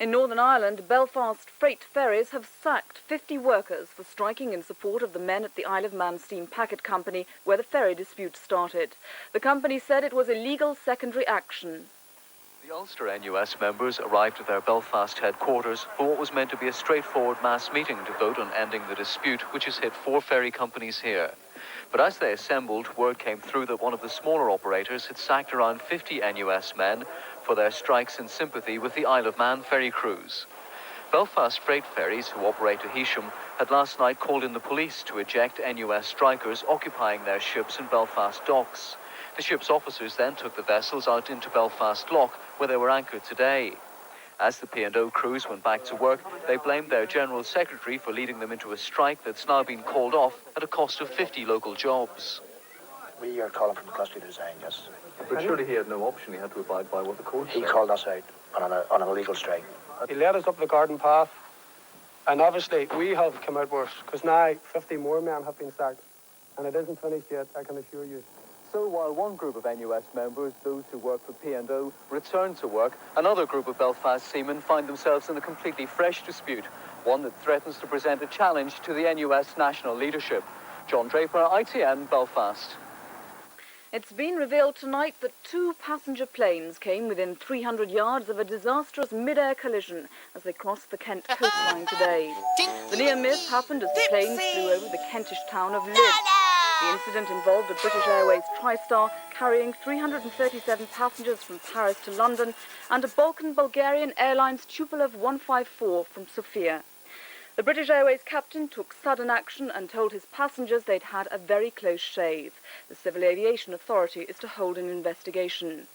In Northern Ireland, Belfast freight ferries have sacked 50 workers for striking in support of the men at the Isle of Man Steam Packet Company, where the ferry dispute started. The company said it was illegal secondary action. The Ulster NUS members arrived at their Belfast headquarters for what was meant to be a straightforward mass meeting to vote on ending the dispute, which has hit 4 ferry companies here. But as they assembled, word came through that one of the smaller operators had sacked around 50 NUS men for their strikes in sympathy with the Isle of Man ferry crews. Belfast freight ferries, who operate to Heysham, had last night called in the police to eject NUS strikers occupying their ships in Belfast docks. The ship's officers then took the vessels out into Belfast Lough, where they were anchored today. As the P&O crews went back to work, they blamed their General Secretary for leading them into a strike that's now been called off at a cost of 50 local jobs. We are calling from the custody to resign, yes. But surely he had no option, he had to abide by what the court said. He called us out on an illegal strike. He led us up the garden path, and obviously we have come out worse, because now 50 more men have been sacked, and it isn't finished yet, I can assure you. So while one group of NUS members, those who work for P&O, return to work, another group of Belfast seamen find themselves in a completely fresh dispute, one that threatens to present a challenge to the NUS national leadership. John Draper, ITN, Belfast. It's been revealed tonight that 2 passenger planes came within 300 yards of a disastrous mid-air collision as they crossed the Kent coastline today. The near miss happened as the planes flew over the Kentish town of Lydd. The incident involved a British Airways TriStar carrying 337 passengers from Paris to London and a Balkan-Bulgarian Airlines Tupolev 154 from Sofia. The British Airways captain took sudden action and told his passengers they'd had a very close shave. The Civil Aviation Authority is to hold an investigation.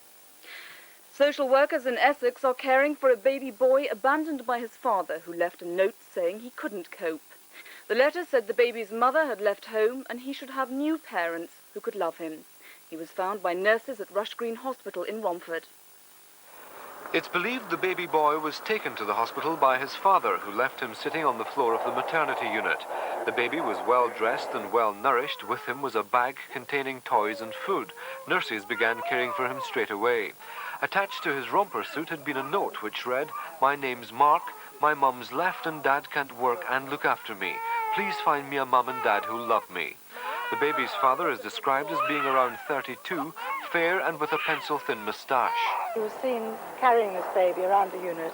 Social workers in Essex are caring for a baby boy abandoned by his father, who left a note saying he couldn't cope. The letter said the baby's mother had left home and he should have new parents who could love him. He was found by nurses at Rush Green Hospital in Romford. It's believed the baby boy was taken to the hospital by his father, who left him sitting on the floor of the maternity unit. The baby was well dressed and well nourished. With him was a bag containing toys and food. Nurses began caring for him straight away. Attached to his romper suit had been a note which read, "My name's Mark. My mum's left and dad can't work and look after me. Please find me a mum and dad who love me." The baby's father is described as being around 32, fair and with a pencil-thin moustache. He was seen carrying this baby around the unit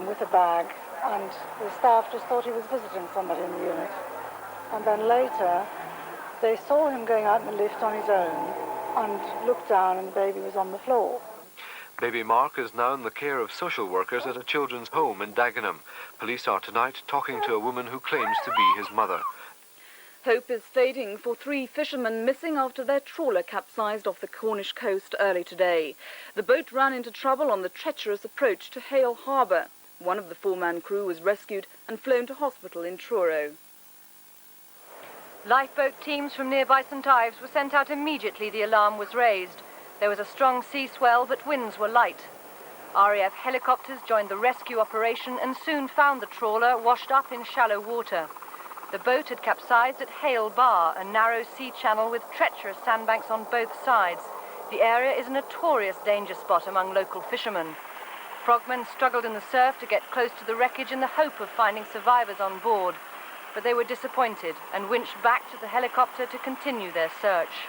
with a bag, and the staff just thought he was visiting somebody in the unit. And then later, they saw him going out in the lift on his own and looked down and the baby was on the floor. Baby Mark is now in the care of social workers at a children's home in Dagenham. Police are tonight talking to a woman who claims to be his mother. Hope is fading for 3 fishermen missing after their trawler capsized off the Cornish coast early today. The boat ran into trouble on the treacherous approach to Hale Harbour. One of the 4-man crew was rescued and flown to hospital in Truro. Lifeboat teams from nearby St Ives were sent out immediately the alarm was raised. There was a strong sea swell, but winds were light. RAF helicopters joined the rescue operation and soon found the trawler washed up in shallow water. The boat had capsized at Hale Bar, a narrow sea channel with treacherous sandbanks on both sides. The area is a notorious danger spot among local fishermen. Frogmen struggled in the surf to get close to the wreckage in the hope of finding survivors on board, but they were disappointed and winched back to the helicopter to continue their search.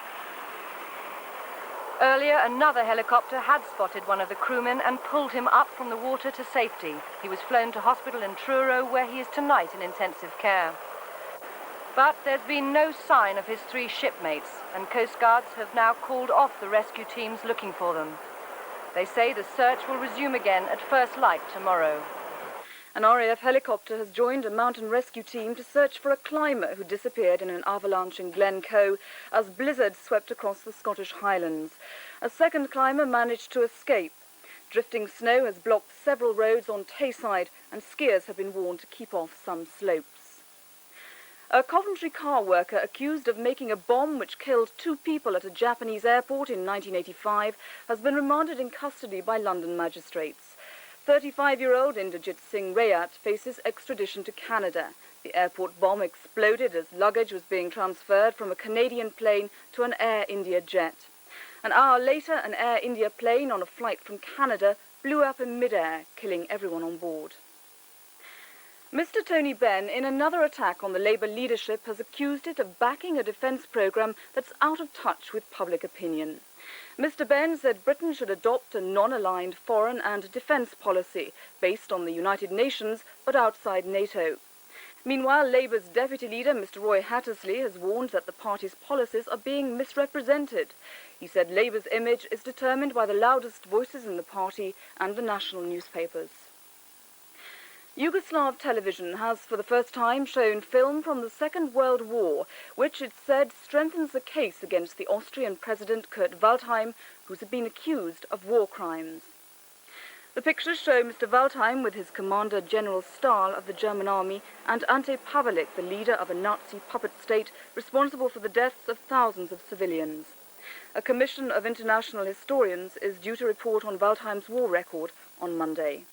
Earlier, another helicopter had spotted one of the crewmen and pulled him up from the water to safety. He was flown to hospital in Truro, where he is tonight in intensive care. But there's been no sign of his 3 shipmates, and Coast Guards have now called off the rescue teams looking for them. They say the search will resume again at first light tomorrow. An RAF helicopter has joined a mountain rescue team to search for a climber who disappeared in an avalanche in Glencoe as blizzards swept across the Scottish Highlands. A second climber managed to escape. Drifting snow has blocked several roads on Tayside and skiers have been warned to keep off some slopes. A Coventry car worker accused of making a bomb which killed 2 people at a Japanese airport in 1985 has been remanded in custody by London magistrates. 35-year-old Inderjit Singh Rayat faces extradition to Canada. The airport bomb exploded as luggage was being transferred from a Canadian plane to an Air India jet. An hour later, an Air India plane on a flight from Canada blew up in midair, killing everyone on board. Mr. Tony Benn, in another attack on the Labour leadership, has accused it of backing a defence programme that's out of touch with public opinion. Mr. Benn said Britain should adopt a non-aligned foreign and defence policy based on the United Nations but outside NATO. Meanwhile, Labour's deputy leader, Mr. Roy Hattersley, has warned that the party's policies are being misrepresented. He said Labour's image is determined by the loudest voices in the party and the national newspapers. Yugoslav television has for the first time shown film from the Second World War, which it said strengthens the case against the Austrian President Kurt Waldheim, who's been accused of war crimes. The pictures show Mr. Waldheim with his commander General Stahl of the German army and Ante Pavelic, the leader of a Nazi puppet state responsible for the deaths of thousands of civilians. A commission of international historians is due to report on Waldheim's war record on Monday.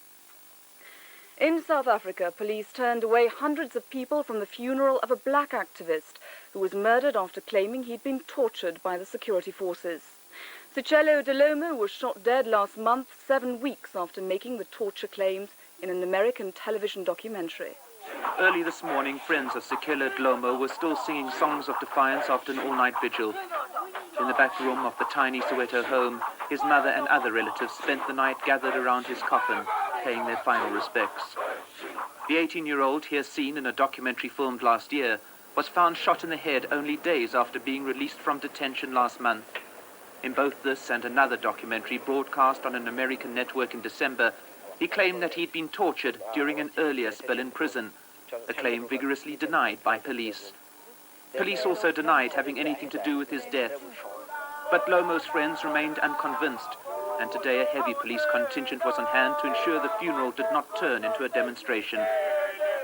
In South Africa, police turned away hundreds of people from the funeral of a black activist who was murdered after claiming he'd been tortured by the security forces. Sicelo Delomo was shot dead last month, 7 weeks after making the torture claims in an American television documentary. Early this morning, friends of Sicelo Delomo were still singing songs of defiance after an all-night vigil. In the back room of the tiny Soweto home, his mother and other relatives spent the night gathered around his coffin, paying their final respects. The 18-year-old, here seen in a documentary filmed last year, was found shot in the head only days after being released from detention last month. In both this and another documentary broadcast on an American network in December, he claimed that he'd been tortured during an earlier spell in prison, a claim vigorously denied by police. Police also denied having anything to do with his death. But Lomo's friends remained unconvinced, and today a heavy police contingent was on hand to ensure the funeral did not turn into a demonstration.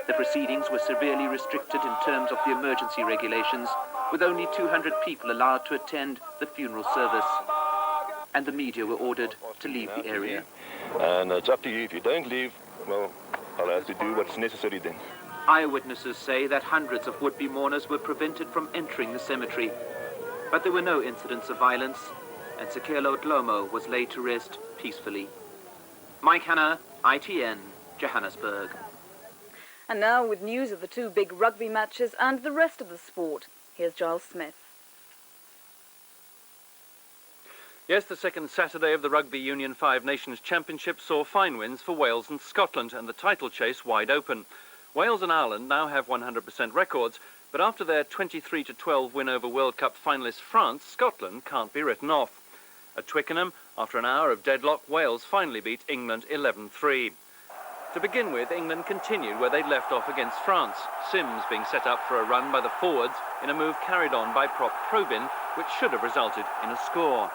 The proceedings were severely restricted in terms of the emergency regulations, with only 200 people allowed to attend the funeral service. And the media were ordered to leave the area. And it's up to you. If you don't leave, well, I'll have to do what's necessary then. Eyewitnesses say that hundreds of would-be mourners were prevented from entering the cemetery. But there were no incidents of violence, and Sicelo Delomo was laid to rest peacefully. Mike Hanna, ITN, Johannesburg. And now with news of the two big rugby matches and the rest of the sport, here's Giles Smith. Yes, the second Saturday of the Rugby Union Five Nations Championship saw fine wins for Wales and Scotland and the title chase wide open. Wales and Ireland now have 100% records, but after their 23-12 win over World Cup finalist France, Scotland can't be written off. At Twickenham, after an hour of deadlock, Wales finally beat England 11-3. To begin with, England continued where they'd left off against France, Sims being set up for a run by the forwards in a move carried on by prop Probyn, which should have resulted in a score.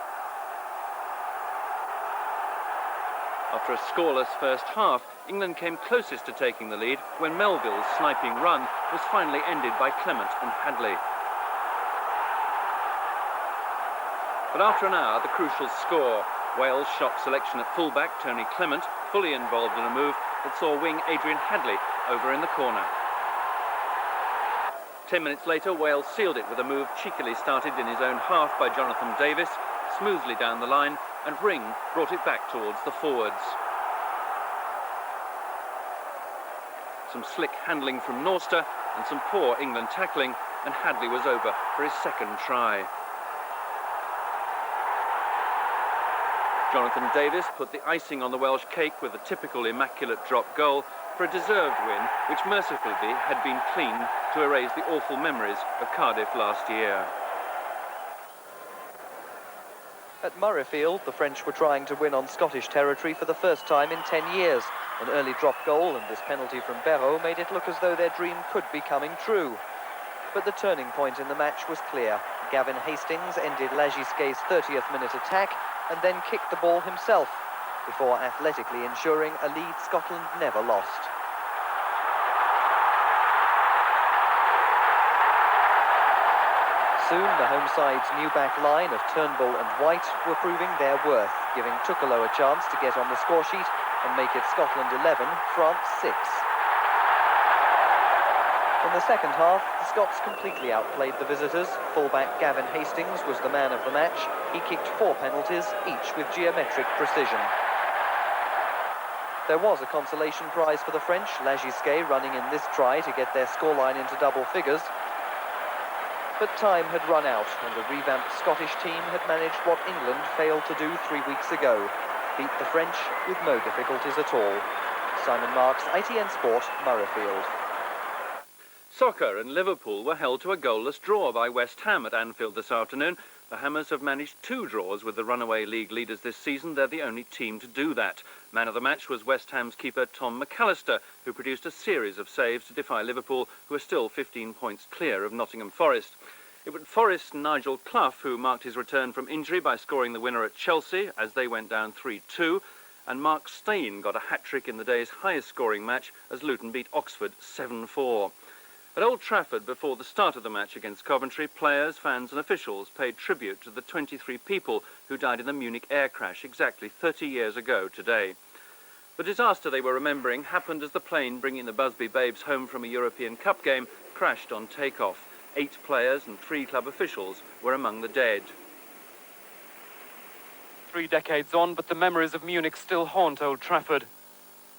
After a scoreless first half, England came closest to taking the lead when Melville's sniping run was finally ended by Clement and Hadley. But after an hour, the crucial score. Wales' shock selection at fullback, Tony Clement, fully involved in a move that saw wing Adrian Hadley over in the corner. 10 minutes later, Wales sealed it with a move cheekily started in his own half by Jonathan Davis, smoothly down the line, and Ring brought it back towards the forwards. Some slick handling from Norster and some poor England tackling, and Hadley was over for his second try. Jonathan Davis put the icing on the Welsh cake with a typical immaculate drop goal for a deserved win, which mercifully had been cleaned to erase the awful memories of Cardiff last year. At Murrayfield, the French were trying to win on Scottish territory for the first time in 10 years. An early drop goal and this penalty from Barrow made it look as though their dream could be coming true. But the turning point in the match was clear. Gavin Hastings ended Lagisquet's 30th minute attack and then kicked the ball himself, before athletically ensuring a lead Scotland never lost. Soon the home side's new back line of Turnbull and White were proving their worth, giving Tukalo a chance to get on the score sheet and make it Scotland 11, France 6. In the second half, the Scots completely outplayed the visitors. Fullback Gavin Hastings was the man of the match. He kicked 4 penalties, each with geometric precision. There was a consolation prize for the French, Lagisquet running in this try to get their scoreline into double figures. But time had run out, and the revamped Scottish team had managed what England failed to do 3 weeks ago, beat the French with no difficulties at all. Simon Marks, ITN Sport, Murrayfield. Soccer and Liverpool were held to a goalless draw by West Ham at Anfield this afternoon. The Hammers have managed 2 draws with the runaway league leaders this season. They're the only team to do that. Man of the match was West Ham's keeper Tom McAllister, who produced a series of saves to defy Liverpool, who are still 15 points clear of Nottingham Forest. It was Forest's Nigel Clough who marked his return from injury by scoring the winner at Chelsea as they went down 3-2, and Mark Stein got a hat-trick in the day's highest scoring match as Luton beat Oxford 7-4. At Old Trafford, before the start of the match against Coventry, players, fans and officials paid tribute to the 23 people who died in the Munich air crash exactly 30 years ago today. The disaster they were remembering happened as the plane bringing the Busby Babes home from a European Cup game crashed on takeoff. 8 players and 3 club officials were among the dead. 3 decades on, but the memories of Munich still haunt Old Trafford.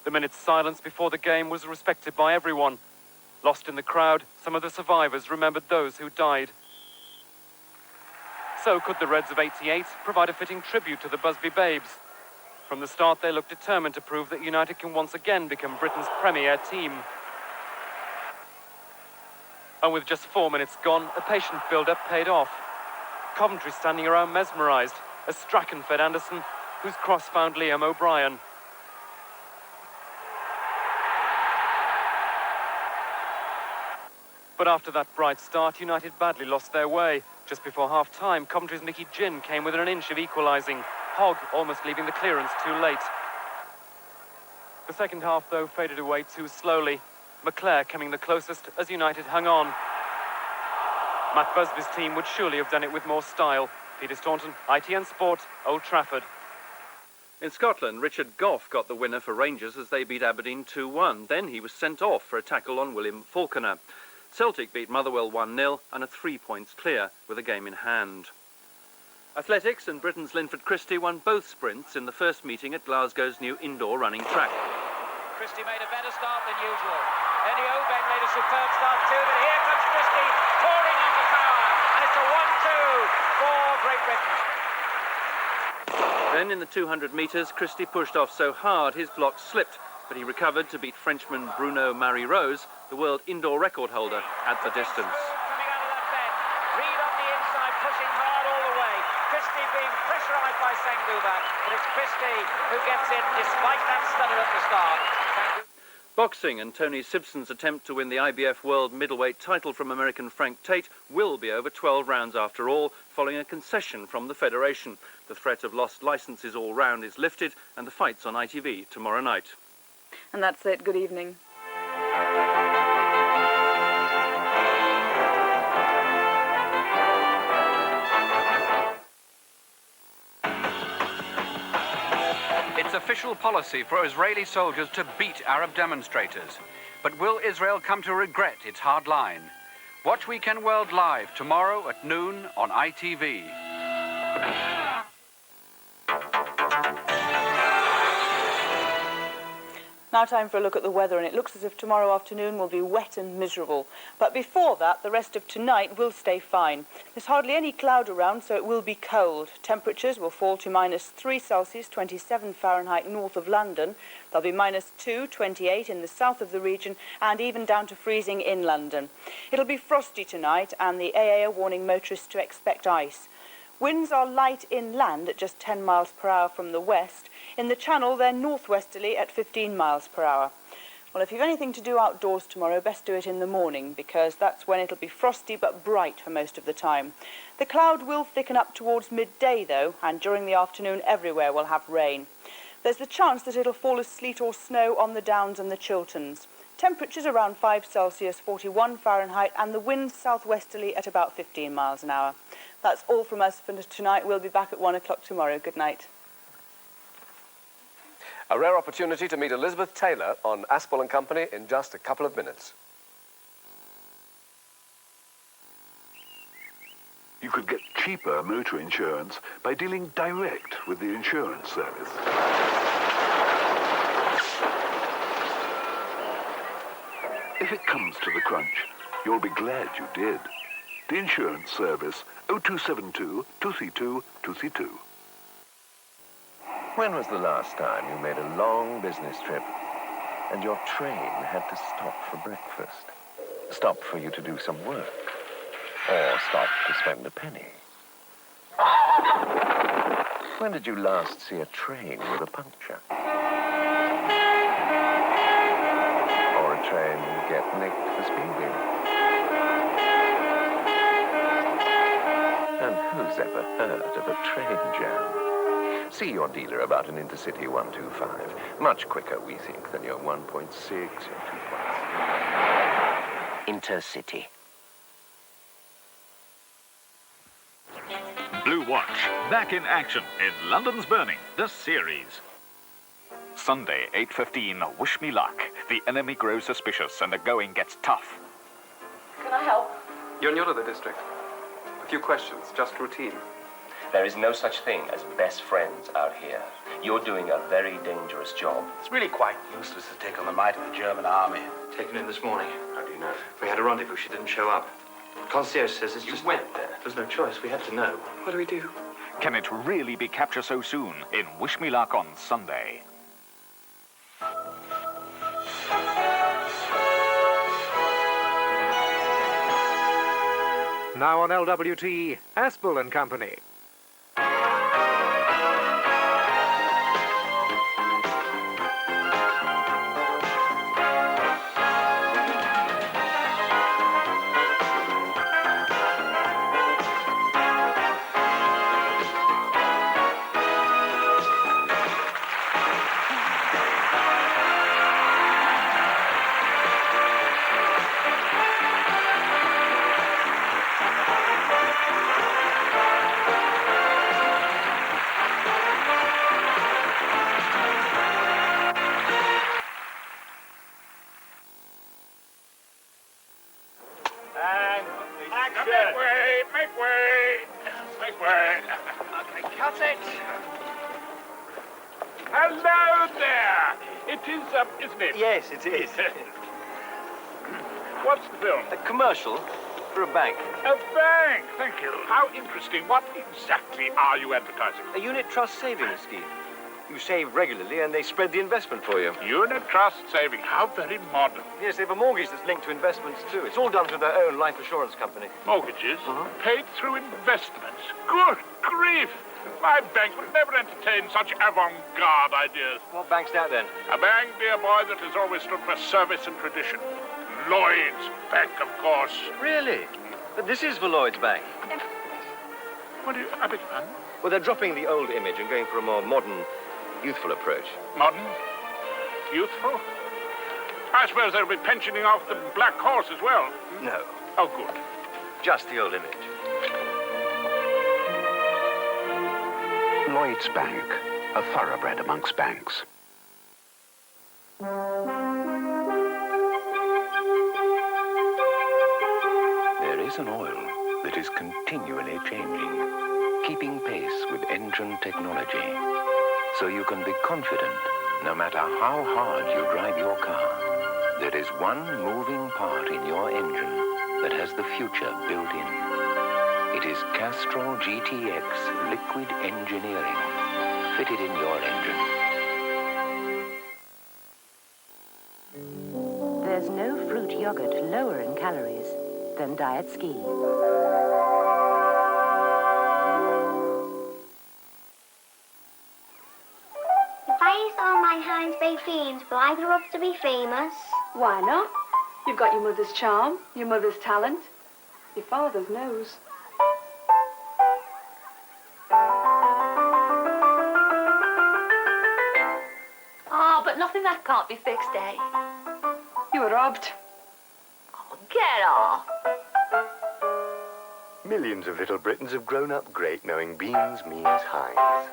The minute's silence before the game was respected by everyone. Lost in the crowd, some of the survivors remembered those who died. So could the Reds of '88 provide a fitting tribute to the Busby Babes. From the start, they looked determined to prove that United can once again become Britain's premier team. And with just 4 minutes gone, a patient build-up paid off. Coventry standing around mesmerised as Strachan fed Anderson, whose cross found Liam O'Brien. But after that bright start, United badly lost their way. Just before half-time, Coventry's Mickey Ginn came within an inch of equalising. Hogg almost leaving the clearance too late. The second half, though, faded away too slowly. McClare coming the closest as United hung on. Matt Busby's team would surely have done it with more style. Peter Staunton, ITN Sport, Old Trafford. In Scotland, Richard Gough got the winner for Rangers as they beat Aberdeen 2-1. Then he was sent off for a tackle on William Falconer. Celtic beat Motherwell 1-0 and are 3 points clear with a game in hand. Athletics and Britain's Linford Christie won both sprints in the first meeting at Glasgow's new indoor running track. Christie made a better start than usual. Eddie Oben made a superb start too, but here comes Christie pouring into power, and it's a 1-2 for Great Britain. Then in the 200 metres, Christie pushed off so hard his block slipped, but he recovered to beat Frenchman Bruno Marie-Rose, the world indoor record holder, at the distance. Coming out of that bend, Reed on the inside, pushing hard all the way. Christie being pressurised by Senguba, but it's Christie who gets in despite that stutter at the start. Boxing and Tony Simpson's attempt to win the IBF World Middleweight title from American Frank Tate will be over 12 rounds after all, following a concession from the Federation. The threat of lost licences all round is lifted, and the fight's on ITV tomorrow night. And that's it. Good evening. It's official policy for Israeli soldiers to beat Arab demonstrators. But will Israel come to regret its hard line? Watch Weekend World live tomorrow at noon on ITV. Now time for a look at the weather, and it looks as if tomorrow afternoon will be wet and miserable. But before that, the rest of tonight will stay fine. There's hardly any cloud around, so it will be cold. Temperatures will fall to -3 Celsius, 27 Fahrenheit north of London. There'll be -2, 28 in the south of the region, and even down to freezing in London. It'll be frosty tonight, and the AA are warning motorists to expect ice. Winds are light inland at just 10 miles per hour from the west. In the Channel, they're northwesterly at 15 miles per hour. Well, if you've anything to do outdoors tomorrow, best do it in the morning, because that's when it'll be frosty but bright for most of the time. The cloud will thicken up towards midday, though, and during the afternoon everywhere will have rain. There's the chance that it'll fall as sleet or snow on the Downs and the Chilterns. Temperatures around 5 Celsius, 41 Fahrenheit, and the winds southwesterly at about 15 miles an hour. That's all from us for tonight. We'll be back at 1 o'clock tomorrow. Good night. A rare opportunity to meet Elizabeth Taylor on Aspel Company in just a couple of minutes. You could get cheaper motor insurance by dealing direct with the insurance service. If it comes to the crunch, you'll be glad you did. The insurance service, 0272 232 232. When was the last time you made a long business trip and your train had to stop for breakfast? Stop for you to do some work? Or stop to spend a penny? When did you last see a train with a puncture? Or a train get nicked for speeding? And who's ever heard of a train jam? See your dealer about an Intercity 125. Much quicker, we think, than your 1.6 or 2.0. Intercity. Blue Watch, back in action in London's Burning, the series. Sunday, 8:15, wish me luck. The enemy grows suspicious and the going gets tough. Can I help? You're new to the district. A few questions, just routine. There is no such thing as best friends out here. You're doing a very dangerous job. It's really quite useless to take on the might of the German army. Taken in this morning. How do you know? We had a rendezvous, she didn't show up. Concierge says it's just... You went there? There's no choice, we had to know. What do we do? Can it really be captured so soon in Wish Me Luck on Sunday? Now on LWT, Aspel Company. Hello there! It is, isn't it? Yes, it is. What's the film? A commercial for a bank. A bank, thank you. How interesting. What exactly are you advertising? A unit trust savings scheme. You save regularly and they spread the investment for you. Unit trust saving. How very modern. Yes, they have a mortgage that's linked to investments too. It's all done through their own life assurance company. Mortgages? Paid through investments. Good grief! My bank would never entertain such avant-garde ideas. What bank's that then? A bank, dear boy, that has always stood for service and tradition. Lloyd's Bank, of course. Really? But this is for Lloyd's Bank. What do you... I beg your pardon? Well, they're dropping the old image and going for a more modern, youthful approach. Modern? Youthful? I suppose they'll be pensioning off the Black Horse as well. No. Oh, good. Just the old image. Lloyd's Bank, a thoroughbred amongst banks. There is an oil that is continually changing, keeping pace with engine technology, so you can be confident, no matter how hard you drive your car, there is one moving part in your engine that has the future built in. It is Castrol GTX liquid engineering, fitted in your engine. There's no fruit yogurt lower in calories than Diet Ski. If I use all my Heinz baked beans, will I grow up to be famous? Why not? You've got your mother's charm, your mother's talent, your father's nose. Oh, but nothing that can't be fixed, eh? You were robbed. Oh, get off. Millions of little Britons have grown up great knowing beans means Heinz.